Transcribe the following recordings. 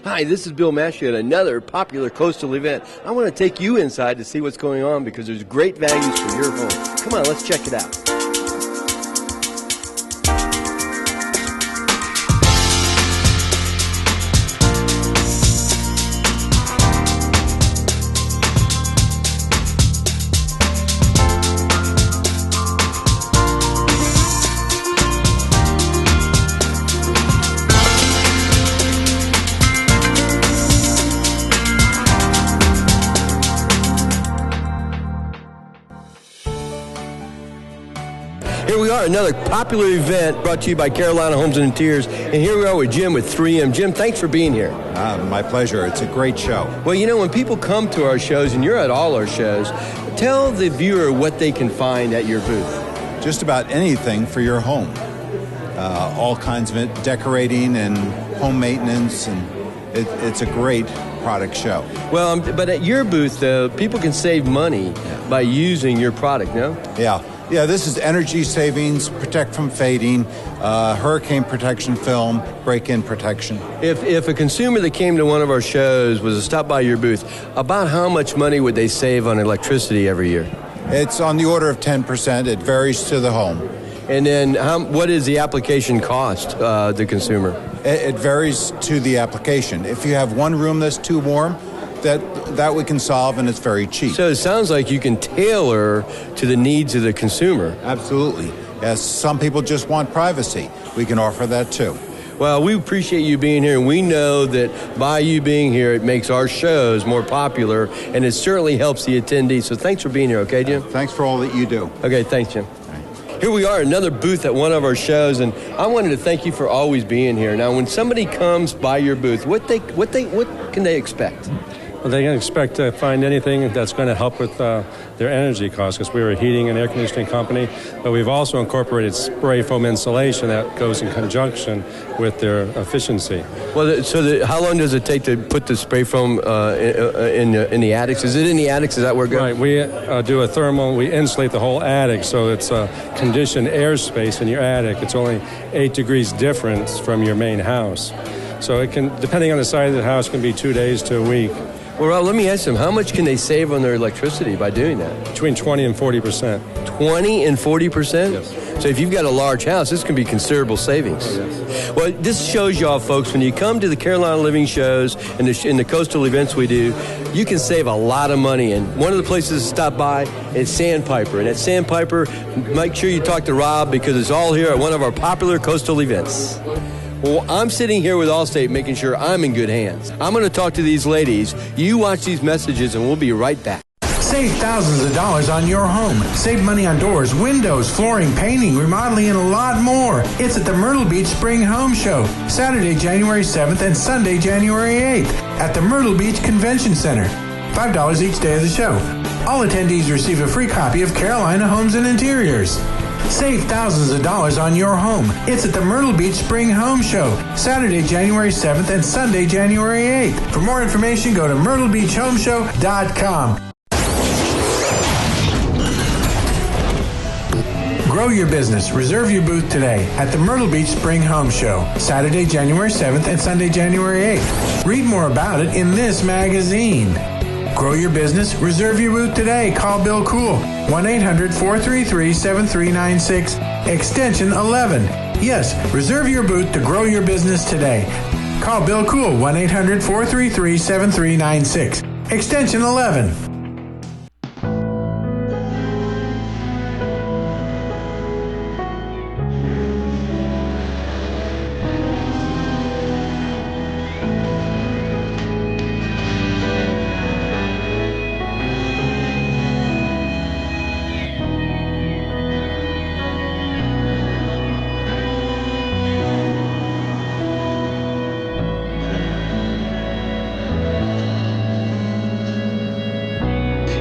Hi, this is Bill Maschio at another popular coastal event. I want to take you inside to see what's going on because there's great values for your home. Come on, let's check it out. Here we are, another popular event brought to you by Carolina Homes and Interiors. And here we are with Jim with 3M. Jim, thanks for being here. My pleasure. It's a great show. Well, you know, when people come to our shows, and you're at all our shows, tell the viewer what they can find at your booth. Just about anything for your home. All kinds of it, decorating and home maintenance, and it's a great product show. Well, but at your booth, people can save money by using your product, no? Yeah, this is energy savings, protect from fading, hurricane protection film, break-in protection. If a consumer that came to one of our shows was to stop by your booth, about how much money would they save on electricity every year? It's on the order of 10%. It varies to the home. And then what is the application cost the consumer? It varies to the application. If you have one room that's too warm, that we can solve, and it's very cheap. So it sounds like you can tailor to the needs of the consumer. Absolutely. Yes, some people just want privacy. We can offer that too. Well, we appreciate you being here, and we know that by you being here, it makes our shows more popular, and it certainly helps the attendees. So thanks for being here, okay, Jim? Thanks for all that you do. Okay, thanks, Jim. Here we are, another booth at one of our shows, and I wanted to thank you for always being here. Now, when somebody comes by your booth, what can they expect? Well, they can expect to find anything that's going to help with their energy costs, because we're a heating and air conditioning company, but we've also incorporated spray foam insulation that goes in conjunction with their efficiency. Well, how long does it take to put the spray foam in the attics? Is it in the attics? Is that where it goes? Right. We do a thermal. We insulate the whole attic, so it's a conditioned airspace in your attic. It's only 8 degrees difference from your main house. So it can, depending on the size of the house, can be 2 days to a week. Well, let me ask them, how much can they save on their electricity by doing that? Between 20 and 40%. 20 and 40%? Yes. So if you've got a large house, this can be considerable savings. Yes. Well, this shows y'all, folks, when you come to the Carolina Living shows and in the coastal events we do, you can save a lot of money. And one of the places to stop by is Sandpiper. And at Sandpiper, make sure you talk to Rob because it's all here at one of our popular coastal events. Well, I'm sitting here with Allstate making sure I'm in good hands. I'm going to talk to these ladies. You watch these messages and we'll be right back. Save thousands of dollars on your home. Save money on doors, windows, flooring, painting, remodeling, and a lot more. It's at the Myrtle Beach Spring Home Show, Saturday, January 7th and Sunday, January 8th at the Myrtle Beach Convention Center. $5 each day of the show. All attendees receive a free copy of Carolina Homes and Interiors. Save thousands of dollars on your home. It's at the Myrtle Beach Spring Home Show, Saturday, January 7th and Sunday, January 8th. For more information, go to myrtlebeachhomeshow.com. Grow your business. Reserve your booth today at the Myrtle Beach Spring Home Show, Saturday, January 7th and Sunday, January 8th. Read more about it in this magazine. Grow your business. Reserve your booth today. Call Bill Cool, 1-800-433-7396, extension 11. Yes, reserve your booth to grow your business today. Call Bill Cool, 1-800-433-7396, extension 11.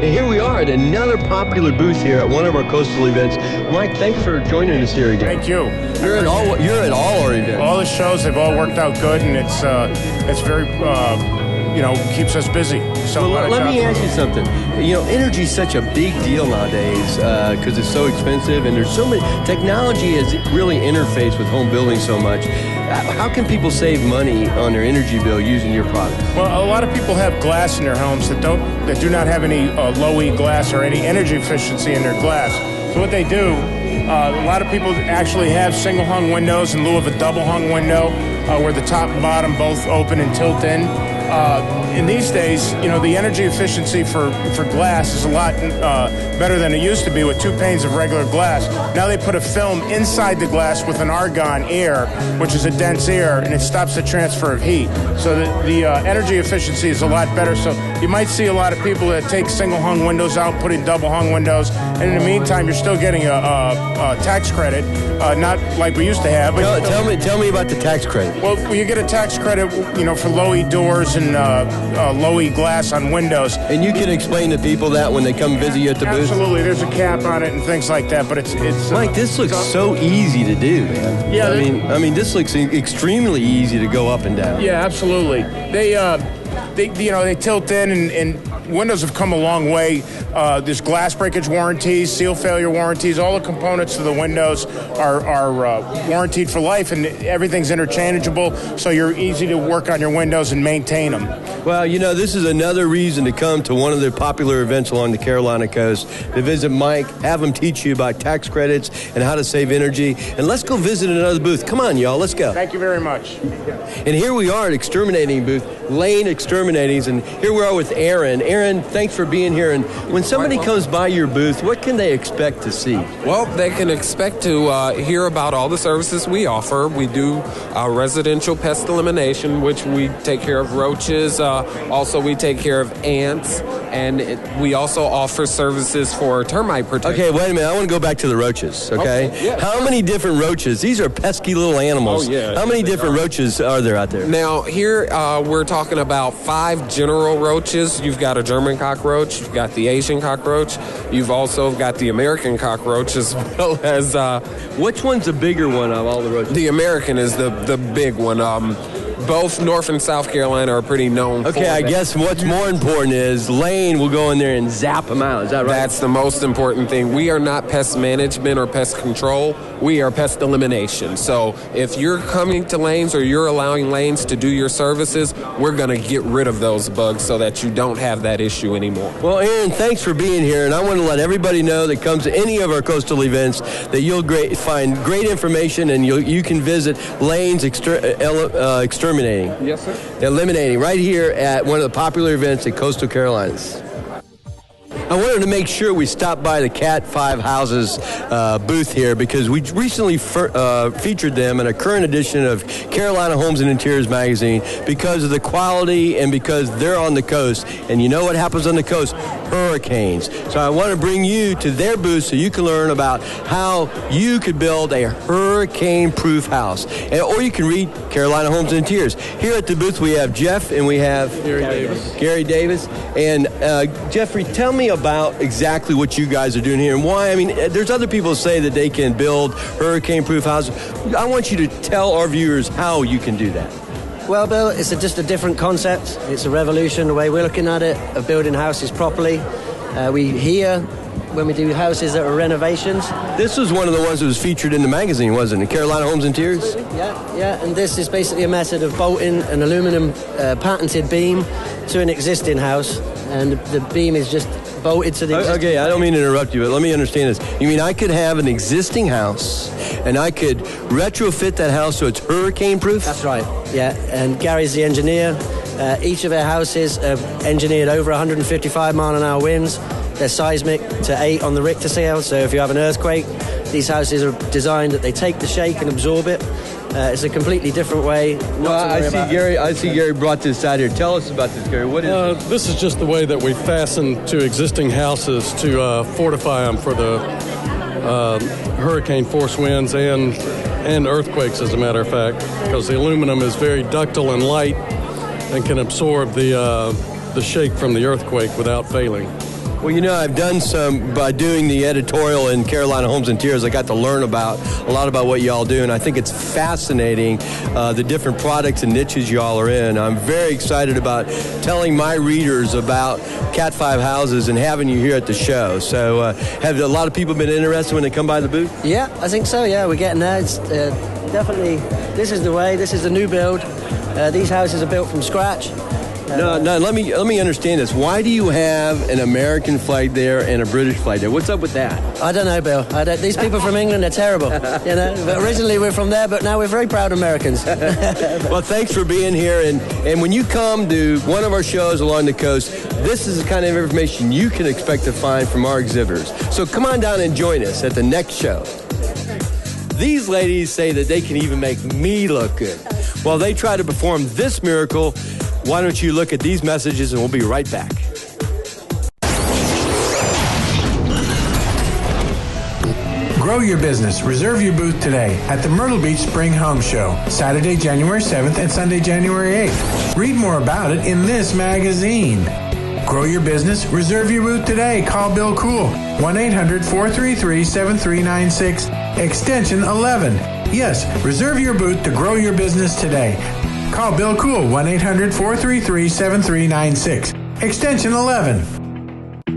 And here we are at another popular booth here at one of our coastal events. Mike, thanks for joining us here again. Thank you. You're at all our events. All the shows have all worked out good, and it's very keeps us busy. So well, let me ask you something. Energy is such a big deal nowadays because it's so expensive, and there's so many. Technology has really interfaced with home building so much. How can people save money on their energy bill using your product? Well, a lot of people have glass in their homes that do not have any low-E glass or any energy efficiency in their glass. So what they do, a lot of people actually have single-hung windows in lieu of a double-hung window where the top and bottom both open and tilt in. In these days, the energy efficiency for glass is a lot better than it used to be with 2 panes of regular glass. Now they put a film inside the glass with an argon air, which is a dense air, and it stops the transfer of heat. So the energy efficiency is a lot better. So you might see a lot of people that take single-hung windows out, put in double-hung windows, and in the meantime, you're still getting a tax credit, not like we used to have. But tell me about the tax credit. Well, you get a tax credit, for low-E doors and low-E glass on windows. And you can explain to people that when they come visit you at the booth? Absolutely. There's a cap on it and things like that, but it's Mike, this looks so easy to do, man. Yeah. I mean, this looks extremely easy to go up and down. Yeah, absolutely. They tilt in, and windows have come a long way. There's glass breakage warranties, seal failure warranties. All the components of the windows are warranted for life, and everything's interchangeable, so you're easy to work on your windows and maintain them. Well, this is another reason to come to one of the popular events along the Carolina coast, to visit Mike, have him teach you about tax credits and how to save energy. And let's go visit another booth. Come on, y'all. Let's go. Thank you very much. And here we are at Exterminating booth, Lane Exterminatings, and here we are with Aaron. Aaron, thanks for being here. And when somebody comes by your booth, what can they expect to see? Well, they can expect to hear about all the services we offer. We do residential pest elimination, which we take care of roaches. Also, we take care of ants, and we also offer services for termite protection. Okay, wait a minute. I want to go back to the roaches, okay? Yeah. How many different roaches? These are pesky little animals. Oh, yeah. How many different roaches are there out there? Now, here we're talking about 5 general roaches. You've got a German cockroach. You've got the Asian cockroach. You've also got the American cockroach, as well as... Which one's the bigger one of all the roaches? The American is the big one. Both North and South Carolina are pretty known for Okay, I guess what's more important is Lane will go in there and zap them out. Is that right? That's the most important thing. We are not pest management or pest control. We are pest elimination. So if you're coming to Lanes or you're allowing Lanes to do your services, we're going to get rid of those bugs so that you don't have that issue anymore. Well, Aaron, thanks for being here, and I want to let everybody know that comes to any of our coastal events that you'll find great information, and you can visit Lanes Exterminating. Yes, sir. Eliminating right here at one of the popular events at Coastal Carolinas. I wanted to make sure we stopped by the Cat 5 Houses booth here because we recently featured them in a current edition of Carolina Homes and Interiors magazine because of the quality and because they're on the coast. And you know what happens on the coast? Hurricanes. So I want to bring you to their booth so you can learn about how you could build a hurricane-proof house. Or you can read Carolina Homes and Interiors. Here at the booth we have Jeff and we have Gary Davis. And Jeffrey, tell me about exactly what you guys are doing here and why. I mean, there's other people who say that they can build hurricane-proof houses. I want you to tell our viewers how you can do that. Well, Bill, it's just a different concept. It's a revolution, the way we're looking at it, of building houses properly. When we do houses that are renovations. This was one of the ones that was featured in the magazine, wasn't it? Carolina Homes and Interiors? Yeah, and this is basically a method of bolting an aluminum patented beam to an existing house, and the beam is just bolted to the existing Okay, I don't mean to interrupt you, but let me understand this. You mean I could have an existing house, and I could retrofit that house so it's hurricane-proof? That's right, yeah, and Gary's the engineer. Each of our houses are engineered over 155 mile-an-hour winds. They're seismic to 8 on the Richter scale, so if you have an earthquake, these houses are designed that they take the shake and absorb it. It's a completely different way. I see Gary brought this out here. Tell us about this, Gary. What is this is just the way that we fasten to existing houses to fortify them for the hurricane force winds and earthquakes, as a matter of fact, because the aluminum is very ductile and light and can absorb the shake from the earthquake without failing. Well, you know, I've done some, by doing the editorial in Carolina Homes and Interiors, I got to learn a lot about what y'all do, and I think it's fascinating, the different products and niches y'all are in. I'm very excited about telling my readers about Cat 5 houses and having you here at the show. So have a lot of people been interested when they come by the booth? Yeah, I think so, yeah. We're getting there. It's, definitely, this is the way. This is the new build. These houses are built from scratch. No, let me understand this. Why do you have an American flag there and a British flag there? What's up with that? I don't know, Bill. These people from England are terrible. You know, but originally we're from there, but now we're very proud Americans. Well, thanks for being here. And when you come to one of our shows along the coast, this is the kind of information you can expect to find from our exhibitors. So come on down and join us at the next show. These ladies say that they can even make me look good. Well, they try to perform this miracle. Why don't you look at these messages and we'll be right back. Grow your business. Reserve your booth today at the Myrtle Beach Spring Home Show, Saturday, January 7th and Sunday, January 8th. Read more about it in this magazine. Grow your business. Reserve your booth today. Call Bill Cool, 1-800-433-7396, extension 11. Yes, reserve your booth to grow your business today. Call Bill Cool, 1-800-433-7396, extension 11.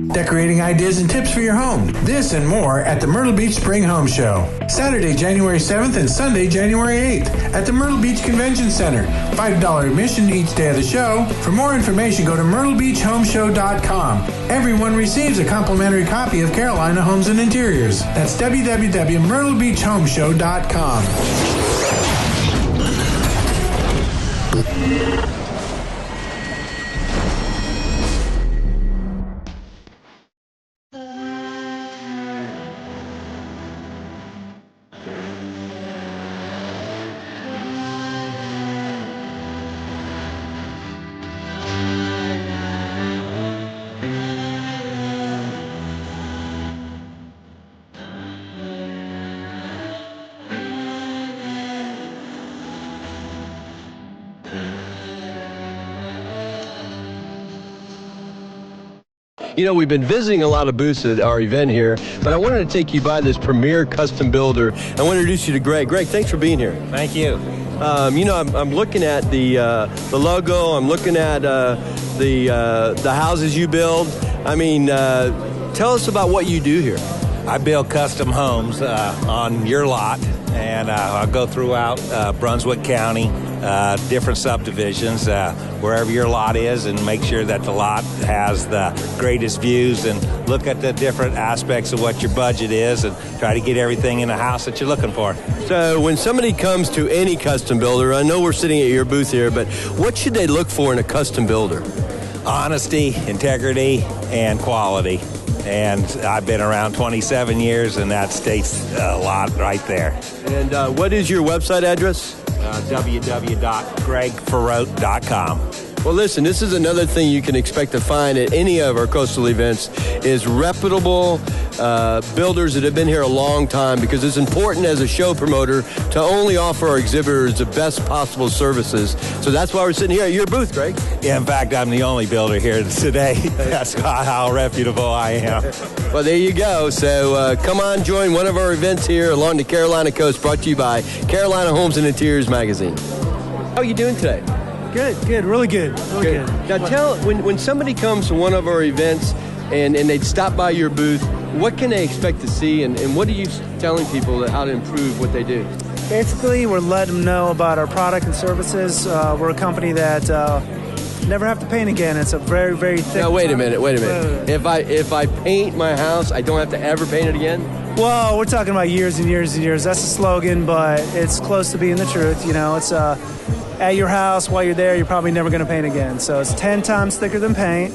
Decorating ideas and tips for your home. This and more at the Myrtle Beach Spring Home Show. Saturday, January 7th and Sunday, January 8th at the Myrtle Beach Convention Center. $5 admission each day of the show. For more information, go to myrtlebeachhomeshow.com. Everyone receives a complimentary copy of Carolina Homes and Interiors. That's www.myrtlebeachhomeshow.com. You know, we've been visiting a lot of booths at our event here, but I wanted to take you by this premier custom builder. I want to introduce you to Greg. Greg, thanks for being here. Thank you. You know, I'm looking at the logo. I'm looking at the houses you build. I mean, tell us about what you do here. I build custom homes on your lot, and I'll go throughout Brunswick County, different subdivisions, wherever your lot is, and make sure that the lot has the greatest views, and look at the different aspects of what your budget is and try to get everything in the house that you're looking for. So when somebody comes to any custom builder, I know we're sitting at your booth here, but what should they look for in a custom builder? Honesty, integrity, and quality. And I've been around 27 years, and that states a lot right there. And what is your website address? www.gregferrote.com. Well, listen, this is another thing you can expect to find at any of our coastal events is reputable builders that have been here a long time, because it's important as a show promoter to only offer our exhibitors the best possible services. So that's why we're sitting here at your booth, Greg. Yeah, in fact, I'm the only builder here today. That's how reputable I am. Well, there you go. So come on, join one of our events here along the Carolina coast, brought to you by Carolina Homes and Interiors magazine. How are you doing today? Good, really good. Now tell, when somebody comes to one of our events and they'd stop by your booth, what can they expect to see, and what are you telling people that how to improve what they do? Basically, we're letting them know about our product and services. We're a company that never have to paint again. It's a very, very thick... Now, wait a minute. If I paint my house, I don't have to ever paint it again? Well, we're talking about years and years and years. That's a slogan, but it's close to being the truth. You know, it's at your house, while you're there, you're probably never going to paint again. So it's 10 times thicker than paint.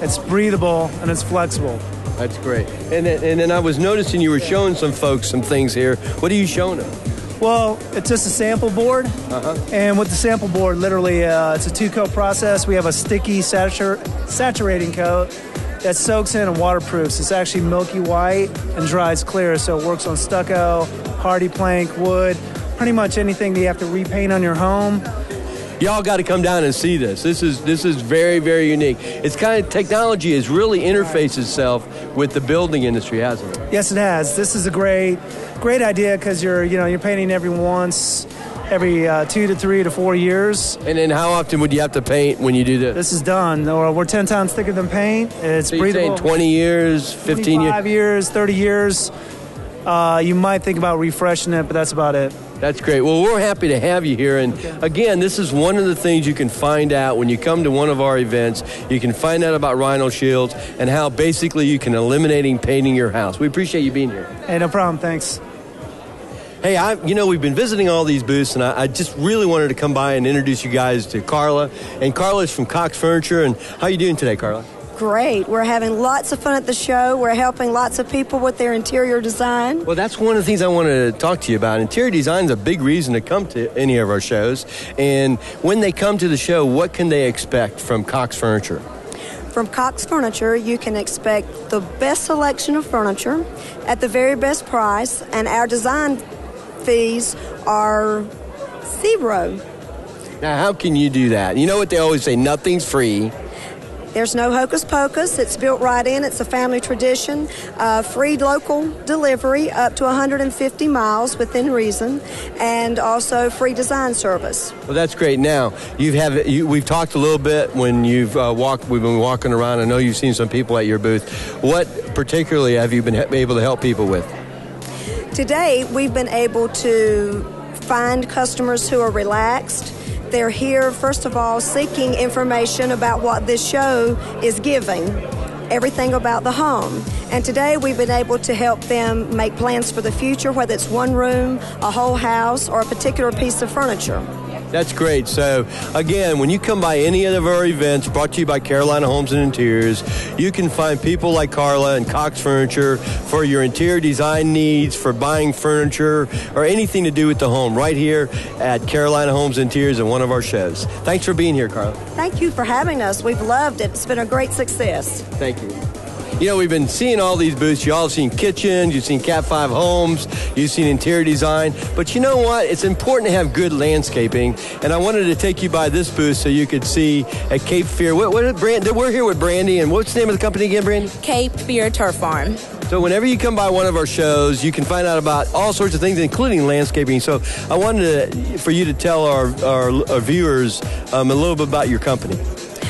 It's breathable, and it's flexible. That's great. And then I was noticing you were showing some folks some things here. What are you showing them? Well, it's just a sample board. And with the sample board, literally, it's a two-coat process. We have a sticky saturating coat that soaks in and waterproofs. It's actually milky white and dries clear, so it works on stucco, hardy plank, wood, pretty much anything that you have to repaint on your home. Y'all got to come down and see this. This is very, very unique. It's kind of technology has really interfaced itself with the building industry, hasn't it? Yes, it has. This is a great idea because you're painting every 2 to 3 to 4 years. And then how often would you have to paint when you do this? This is done. We're 10 times thicker than paint. It's so breathable. 20 years, 15 years? 25 years, 30 years. You might think about refreshing it, but that's about it. That's great. Well, we're happy to have you here. And again, this is one of the things you can find out when you come to one of our events. You can find out about Rhino Shields and how basically you can eliminate painting your house. We appreciate you being here. Hey, no problem. Thanks. Hey, we've been visiting all these booths, and I just really wanted to come by and introduce you guys to Carla. And Carla's from Cox Furniture. And how are you doing today, Carla? Great. We're having lots of fun at the show. We're helping lots of people with their interior design. Well, that's one of the things I wanted to talk to you about. Interior design is a big reason to come to any of our shows. And when they come to the show, what can they expect from Cox Furniture? From Cox Furniture, you can expect the best selection of furniture at the very best price, and our design fees are $0. Now, how can you do that? You know what they always say, nothing's free. There's no hocus pocus. It's built right in. It's a family tradition. Free local delivery up to 150 miles within reason, and also free design service. Well, that's great. Now, we've talked a little bit when we've been walking around. I know you've seen some people at your booth. What particularly have you been able to help people with? Today, we've been able to find customers who are relaxed. They're here, first of all, seeking information about what this show is giving, everything about the home. And today we've been able to help them make plans for the future, whether it's one room, a whole house, or a particular piece of furniture. That's great. So, again, when you come by any of our events brought to you by Carolina Homes and Interiors, you can find people like Carla and Cox Furniture for your interior design needs, for buying furniture, or anything to do with the home right here at Carolina Homes and Interiors in one of our shows. Thanks for being here, Carla. Thank you for having us. We've loved it. It's been a great success. Thank you. You know, we've been seeing all these booths. You all have seen kitchens, you've seen Cat 5 homes, you've seen interior design. But you know what? It's important to have good landscaping. And I wanted to take you by this booth so you could see at Cape Fear. We're here with Brandy. And what's the name of the company again, Brandy? Cape Fear Turf Farm. So whenever you come by one of our shows, you can find out about all sorts of things, including landscaping. So I wanted for you to tell our viewers a little bit about your company.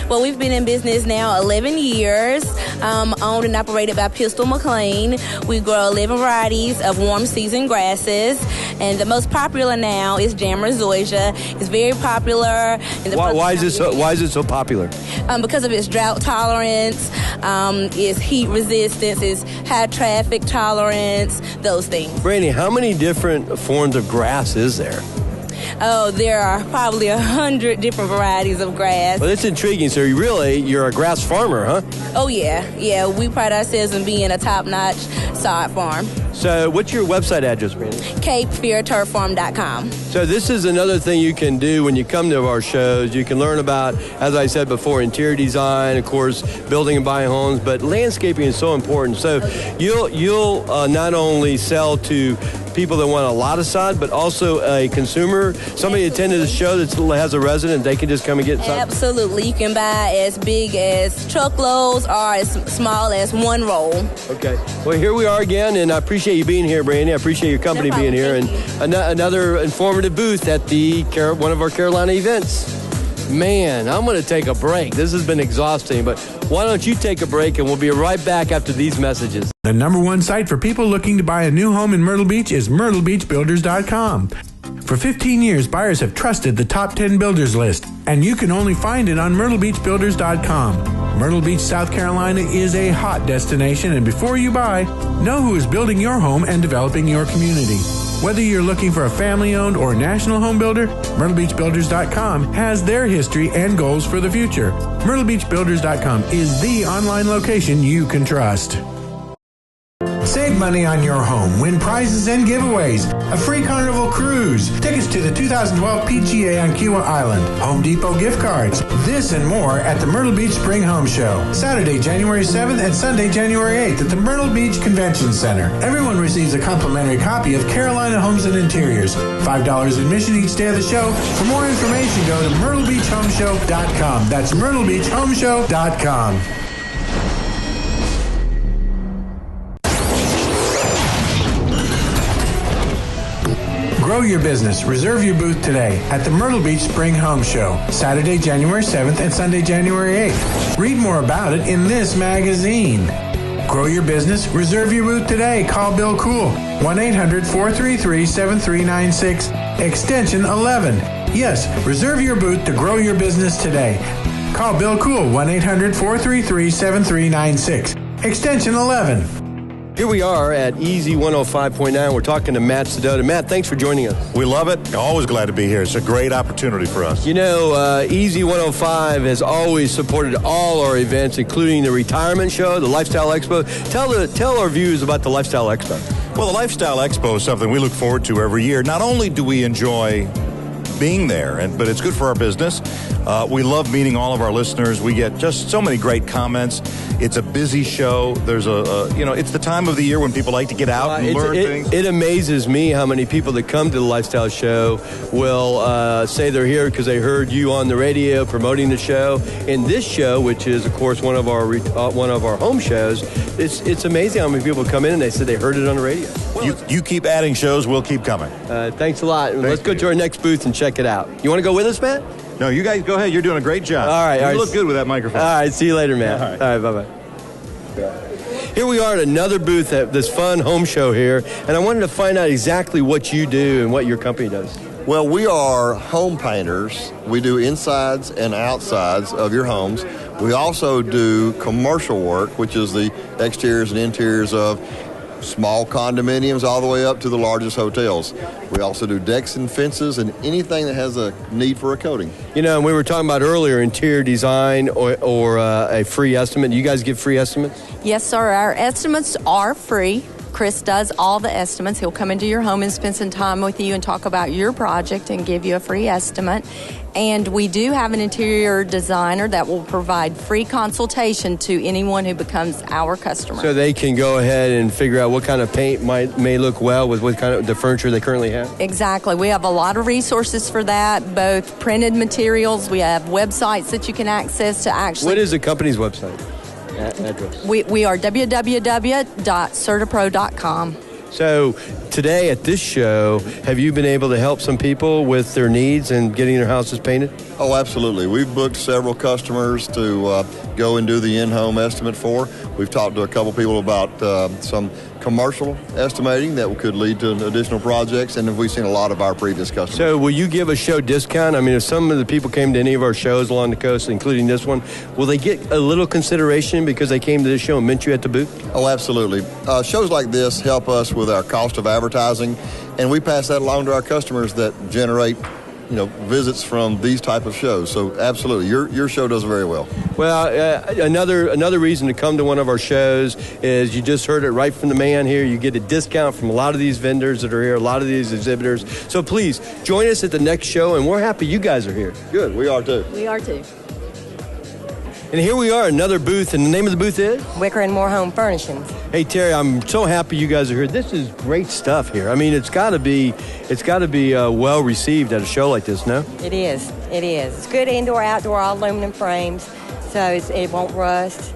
Well, we've been in business now 11 years, owned and operated by Pistol McLean. We grow 11 varieties of warm season grasses, and the most popular now is Jammer Zoysia. It's very popular. Why is it so popular? Because of its drought tolerance, its heat resistance, its high traffic tolerance, those things. Brandy, how many different forms of grass is there? Oh, there are probably 100 different varieties of grass. Well, that's intriguing. So you're a grass farmer, huh? Oh, yeah. We pride ourselves in being a top-notch sod farm. So what's your website address, Brandy? CapeFearTurfFarm.com. So this is another thing you can do when you come to our shows. You can learn about, as I said before, interior design, of course, building and buying homes, but landscaping is so important. So you'll not only sell to people that want a lot of sod, but also a consumer, somebody attended the show that has a resident, they can just come and get sod? Absolutely. You can buy as big as truckloads or as small as one roll. Okay. Well, here we are again, and I appreciate you being here, Brandy. I appreciate your company being here. And another informative booth at one of our Carolina events. Man, I'm going to take a break. This has been exhausting, but why don't you take a break, and we'll be right back after these messages. The number one site for people looking to buy a new home in Myrtle Beach is MyrtleBeachBuilders.com. For 15 years, buyers have trusted the top 10 builders list, and you can only find it on MyrtleBeachBuilders.com. Myrtle Beach, South Carolina is a hot destination, and before you buy, know who is building your home and developing your community. Whether you're looking for a family-owned or national home builder, MyrtleBeachBuilders.com has their history and goals for the future. MyrtleBeachBuilders.com is the online location you can trust. Save money on your home, win prizes and giveaways. a free Carnival cruise, tickets to the 2012 PGA on Kiawah Island, Home Depot gift cards, this and more at the Myrtle Beach Spring Home Show, Saturday, January 7th and Sunday, January 8th at the Myrtle Beach Convention Center. Everyone receives a complimentary copy of Carolina Homes and Interiors. $5 admission each day of the show. For more information, go to myrtlebeachhomeshow.com. That's myrtlebeachhomeshow.com. Grow your business. Reserve your booth today at the Myrtle Beach Spring Home Show, Saturday, January 7th and Sunday, January 8th. Read more about it in this magazine. Grow your business. Reserve your booth today. Call Bill Cool, 1-800-433-7396, extension 11. Yes, reserve your booth to grow your business today. Call Bill Cool, 1-800-433-7396, extension 11. Here we are at Easy 105.9. We're talking to Matt Sedota. Matt, thanks for joining us. We love it. Always glad to be here. It's a great opportunity for us. You know, Easy 105 has always supported all our events, including the retirement show, the Lifestyle Expo. Tell our viewers about the Lifestyle Expo. Well, the Lifestyle Expo is something we look forward to every year. Not only do we enjoy being there, but it's good for our business. We love meeting all of our listeners. We get just so many great comments. It's a busy show. There's it's the time of the year when people like to get out and learn things. It amazes me how many people that come to the Lifestyle Show will say they're here because they heard you on the radio promoting the show. And this show, which is, of course, one of our home shows, it's amazing how many people come in and they said they heard it on the radio. Well, you keep adding shows, we'll keep coming. Thanks a lot. Let's go to our next booth and check it out. You want to go with us, Matt? No, you guys go ahead. You're doing a great job. All right. You look good with that microphone. All right. See you later, Matt. All right. Bye-bye. Here we are at another booth at this fun home show here, and I wanted to find out exactly what you do and what your company does. Well, we are home painters. We do insides and outsides of your homes. We also do commercial work, which is the exteriors and interiors of small condominiums all the way up to the largest hotels. We also do decks and fences and anything that has a need for a coating. You know, we were talking about earlier interior design or a free estimate. You guys give free estimates? Yes, sir. Our estimates are free. Chris does all the estimates. He'll come into your home and spend some time with you and talk about your project and give you a free estimate. And we do have an interior designer that will provide free consultation to anyone who becomes our customer. So they can go ahead and figure out what kind of paint may look well with what kind of the furniture they currently have? Exactly. We have a lot of resources for that, both printed materials. We have websites that you can access to actually... What is the company's website? Address? We are www.certapro.com. So today at this show, have you been able to help some people with their needs and getting their houses painted? Oh, absolutely. We've booked several customers to go and do the in-home estimate for. We've talked to a couple people about some commercial estimating that could lead to additional projects, and we've seen a lot of our previous customers. So will you give a show discount? I mean, if some of the people came to any of our shows along the coast, including this one, will they get a little consideration because they came to this show and met you at the booth? Oh, absolutely. Shows like this help us with our cost of advertising, and we pass that along to our customers that generate visits from these type of shows. So absolutely, your show does very well. Well, another reason to come to one of our shows is you just heard it right from the man here. You get a discount from a lot of these vendors that are here, a lot of these exhibitors. So please join us at the next show, and we're happy you guys are here. Good, we are too. We are too. And here we are, another booth, and the name of the booth is? Wicker and More Home Furnishings. Hey, Terry, I'm so happy you guys are here. This is great stuff here. I mean, it's got to be well received at a show like this, no? It is. It's good indoor, outdoor, all aluminum frames, so it won't rust.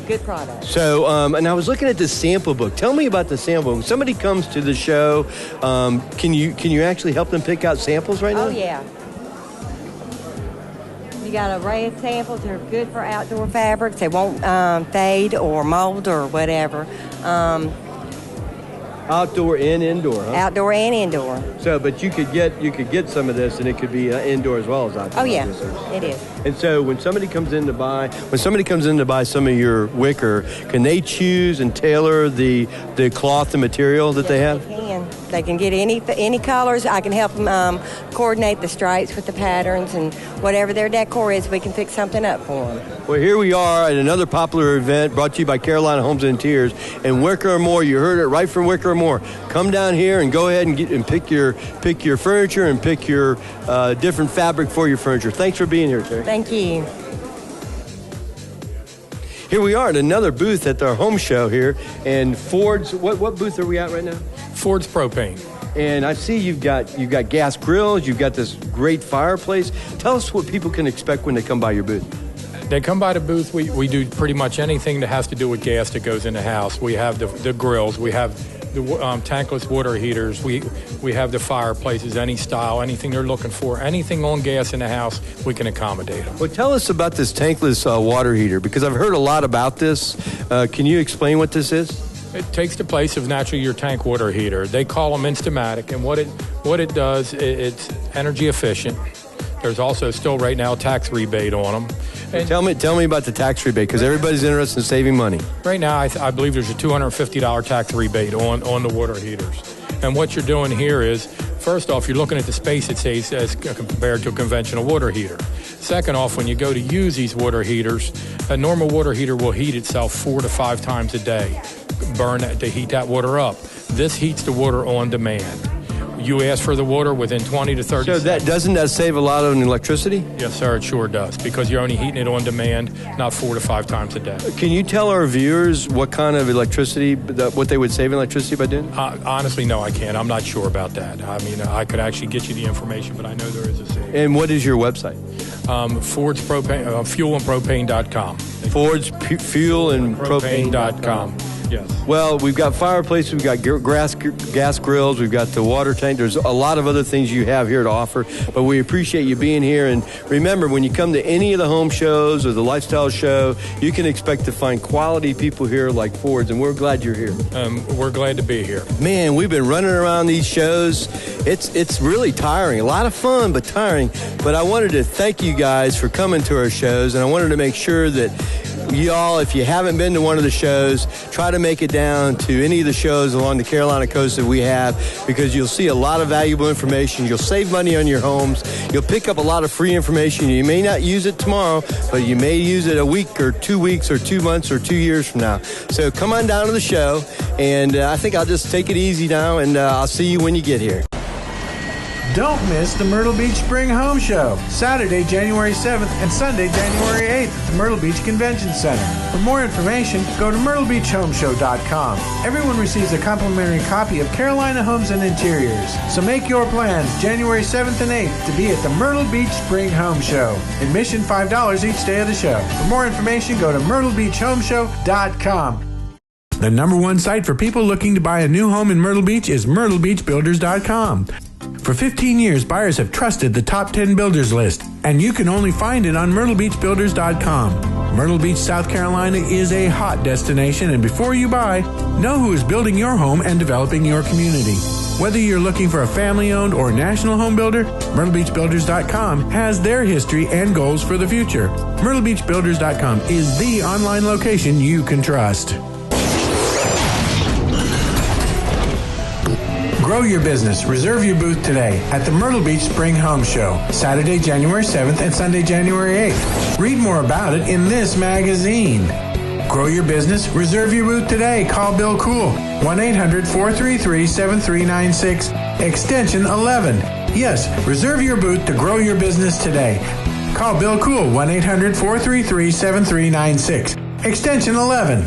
Good product. So, and I was looking at the sample book. Tell me about the sample book. When somebody comes to the show, can you actually help them pick out samples right now? Oh, yeah. You got an array of samples that are good for outdoor fabrics. They won't fade or mold or whatever. Outdoor and indoor, huh? Outdoor and indoor. So, but you could get some of this, and it could be indoor as well as outdoor. Oh yeah, it is. And so, when somebody comes in to buy some of your wicker, can they choose and tailor the cloth and material that they have? They can. They can get any colors. I can help them coordinate the stripes with the patterns, and whatever their decor is, we can fix something up for them. Well, here we are at another popular event brought to you by Carolina Homes and Interiors and Wicker & More. You heard it right from Wicker & More. Come down here and go ahead and pick your furniture and pick your different fabric for your furniture. Thanks for being here, Terry. Thank you. Here we are at another booth at our home show here, and Ford's. What booth are we at right now? Ford's Propane. And I see you've got gas grills. You've got this great fireplace. Tell us what people can expect when they come by your booth. They come by the booth. We do pretty much anything that has to do with gas that goes in the house. We have the grills. We have the tankless water heaters. We have the fireplaces, any style, anything they're looking for. Anything on gas in the house, we can accommodate them. Well, tell us about this tankless water heater, because I've heard a lot about this. Can you explain what this is? It takes the place of naturally your tank water heater. They call them Instamatic, and what it does, it's energy efficient. There's also still right now tax rebate on them. And tell me about the tax rebate, because everybody's interested in saving money. Right now, I believe there's a $250 tax rebate on the water heaters. And what you're doing here is, first off, you're looking at the space it saves as compared to a conventional water heater. Second off, when you go to use these water heaters, a normal water heater will heat itself 4 to 5 times a day, to heat that water up. This heats the water on demand. You ask for the water within 20 to 30 seconds. Doesn't that save a lot of electricity? Yes, sir, it sure does, because you're only heating it on demand, not 4 to 5 times a day. Can you tell our viewers what kind of electricity, what they would save in electricity by doing? Honestly, no, I can't. I'm not sure about that. I mean, I could actually get you the information, but I know there is a saving. And what is your website? Ford's Propane, fuelandpropane.com. Ford's fuelandpropane.com. Yes. Well, we've got fireplaces, we've got gas grills, we've got the water tank. There's a lot of other things you have here to offer, but we appreciate you being here. And remember, when you come to any of the home shows or the lifestyle show, you can expect to find quality people here like Ford's, and we're glad you're here. We're glad to be here. Man, we've been running around these shows. It's really tiring. A lot of fun, but tiring. But I wanted to thank you guys for coming to our shows, and I wanted to make sure that y'all, if you haven't been to one of the shows, try to make it down to any of the shows along the Carolina coast that we have, because you'll see a lot of valuable information. You'll save money on your homes. You'll pick up a lot of free information. You may not use it tomorrow, but you may use it a week or 2 weeks or 2 months or 2 years from now. So come on down to the show, and I think I'll just take it easy now, and I'll see you when you get here. Don't miss the Myrtle Beach Spring Home Show, Saturday, January 7th and Sunday, January 8th at the Myrtle Beach Convention Center. For more information, go to myrtlebeachhomeshow.com. Everyone receives a complimentary copy of Carolina Homes and Interiors. So make your plans January 7th and 8th to be at the Myrtle Beach Spring Home Show. Admission $5 each day of the show. For more information, go to myrtlebeachhomeshow.com. The number one site for people looking to buy a new home in Myrtle Beach is myrtlebeachbuilders.com. For 15 years, buyers have trusted the top 10 builders list, and you can only find it on myrtlebeachbuilders.com. Myrtle Beach, South Carolina is a hot destination, and before you buy, know who is building your home and developing your community. Whether you're looking for a family-owned or national home builder, myrtlebeachbuilders.com has their history and goals for the future. myrtlebeachbuilders.com is the online location you can trust. Grow your business. Reserve your booth today at the Myrtle Beach Spring Home Show, Saturday, January 7th and Sunday, January 8th. Read more about it in this magazine. Grow your business. Reserve your booth today. Call Bill Cool, 1-800-433-7396, extension 11. Yes, reserve your booth to grow your business today. Call Bill Cool, 1-800-433-7396, extension 11.